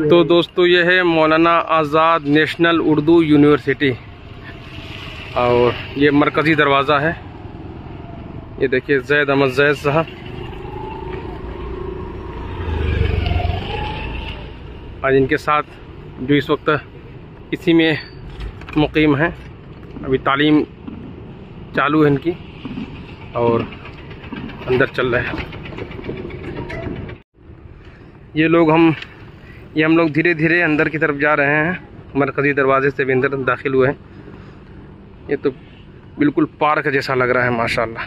तो दोस्तों ये है मौलाना आज़ाद नेशनल उर्दू यूनिवर्सिटी और ये मरकज़ी दरवाज़ा है। ये देखिए ज़ैद अहमद ज़ैद साहब, आज इनके साथ जो इस वक्त इसी में मुकीम हैं, अभी तालीम चालू है इनकी और अंदर चल रहा है। ये हम लोग धीरे धीरे अंदर की तरफ जा रहे हैं। मरकज़ी दरवाजे से भी अंदर दाखिल हुए हैं। ये तो बिल्कुल पार्क जैसा लग रहा है माशाल्लाह।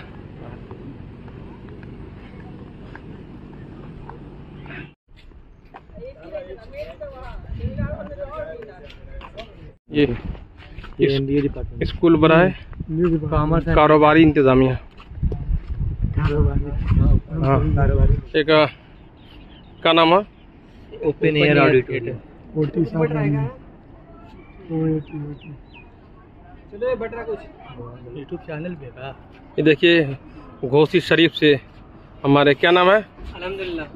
ये स्कूल बना है, कारोबारी इंतजामिया। हाँ, एक क्या नाम है? Open air auditorium. YouTube channel पे का। ये देखिए घोसी शरीफ से हमारे क्या नाम है? अल्हम्दुलिल्लाह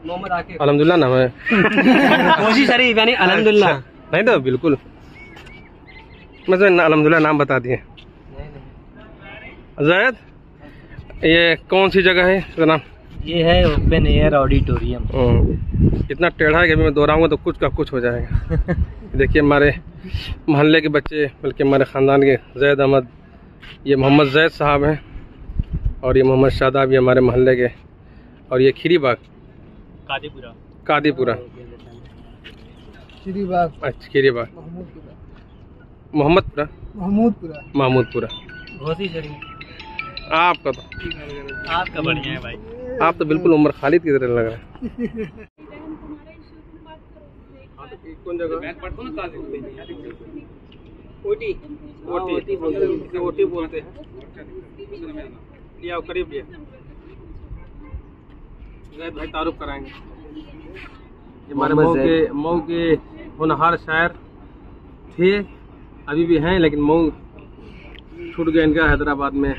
मोहम्मद आकिब। अल्हम्दुलिल्लाह नाम है। घोसी शरीफ यानी अल्हम्दुलिल्लाह नहीं तो बिल्कुल मतलब अल्हम्दुलिल्लाह नाम बता दिए। ज़ैद, ये कौन सी जगह है इसका नाम? ये है ओपन एयर ऑडिटोरियम। इतना टेढ़ा है कि अभी मैं दोहराऊंगा तो कुछ का कुछ हो जाएगा। देखिए हमारे मोहल्ले के बच्चे, बल्कि हमारे ख़ानदान के ज़ैद अहमद, ये मोहम्मद ज़ैद साहब हैं और ये मोहम्मद शादाब भी हमारे मोहल्ले के, और ये खीरी बाग कादीपुरा अच्छा खीरी बाग महमूदपुरा। घोसी शरीफ। आपका बढ़िया है भाई। आप तो बिल्कुल उमर खालिद की तरह लग रहा है। कौन जगह? ओटी बोलते हैं। लिया करीब लिया। ज़ैद भाई तारुफ कराएंगे। हमारे मऊ के होनहार शायर थे, अभी भी हैं, लेकिन मऊ छूट गया इनका। हैदराबाद में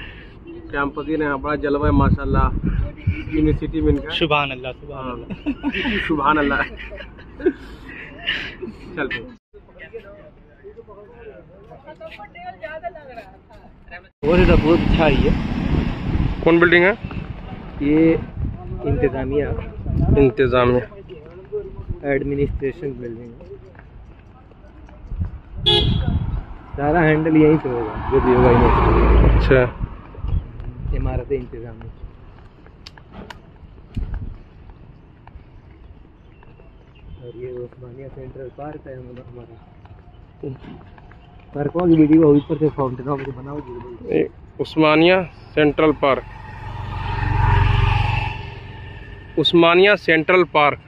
कैंप पसीन है, बड़ा जलवा है माशाल्लाह यूनिवर्सिटी में इनका। सुभान अल्लाह सुभान अल्लाह। चलते बहुत अच्छा है। कौन बिल्डिंग है ये? इंतजामिया एडमिनिस्ट्रेशन बिल्डिंग है। सारा हैंडल यहीं से होगा जो भी होगा इन्हें। अच्छा, इमारत इंतजामिया। और ये उस्मानिया सेंट्रल पार्क है हमारा। पार्कों की वीडियो ऊपर से फाउंटेन में बनाओ। उस्मानिया सेंट्रल पार्क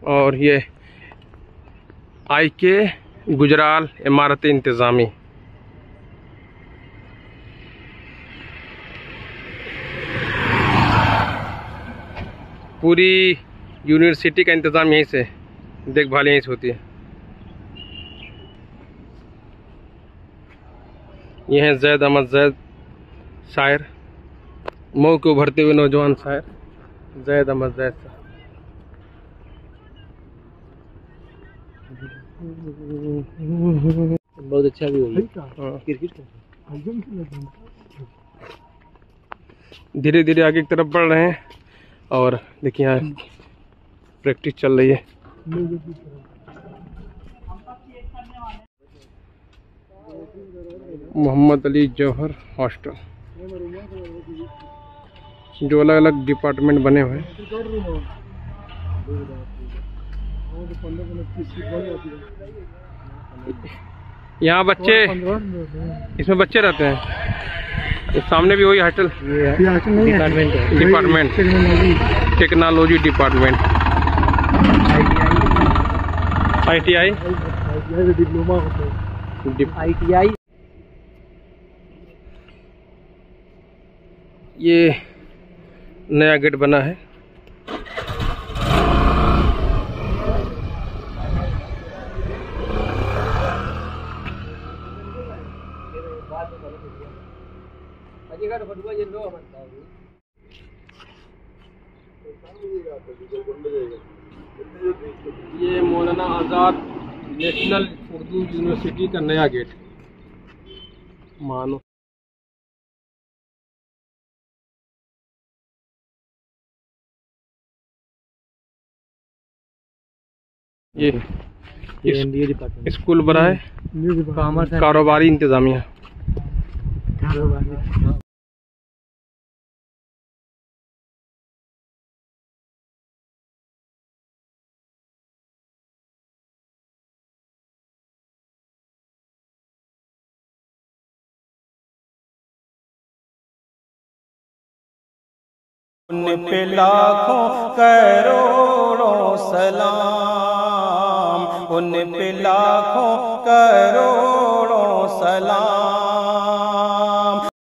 और ये IK गुजराल इमारत इंतज़ामी। पूरी यूनिवर्सिटी का इंतज़ाम यहीं से, देखभाल यहीं से होती है। ये हैं ज़ैद अहमद ज़ैद शायर, मऊ के उभरते हुए नौजवान शायर ज़ैद अहमद ज़ैद साहब। बहुत अच्छा भी होगी। क्रिकेट धीरे धीरे आगे की तरफ बढ़ रहे हैं और देखिए यहाँ प्रैक्टिस चल रही है। मोहम्मद अली जौहर हॉस्टल, जो अलग अलग डिपार्टमेंट बने हुए हैं। यहाँ बच्चे, इसमें बच्चे रहते हैं। इस सामने भी वही hostel department technology department ITI diploma ITI। ये नया गेट बना है। मौलाना आज़ाद नेशनल उर्दू यूनिवर्सिटी का नया गेट मानो। ये स्कूल बराए कारोबारी इंतजामिया। उन पे लाखों करोड़ों सलाम, उन पे लाखों करोड़ों सलाम।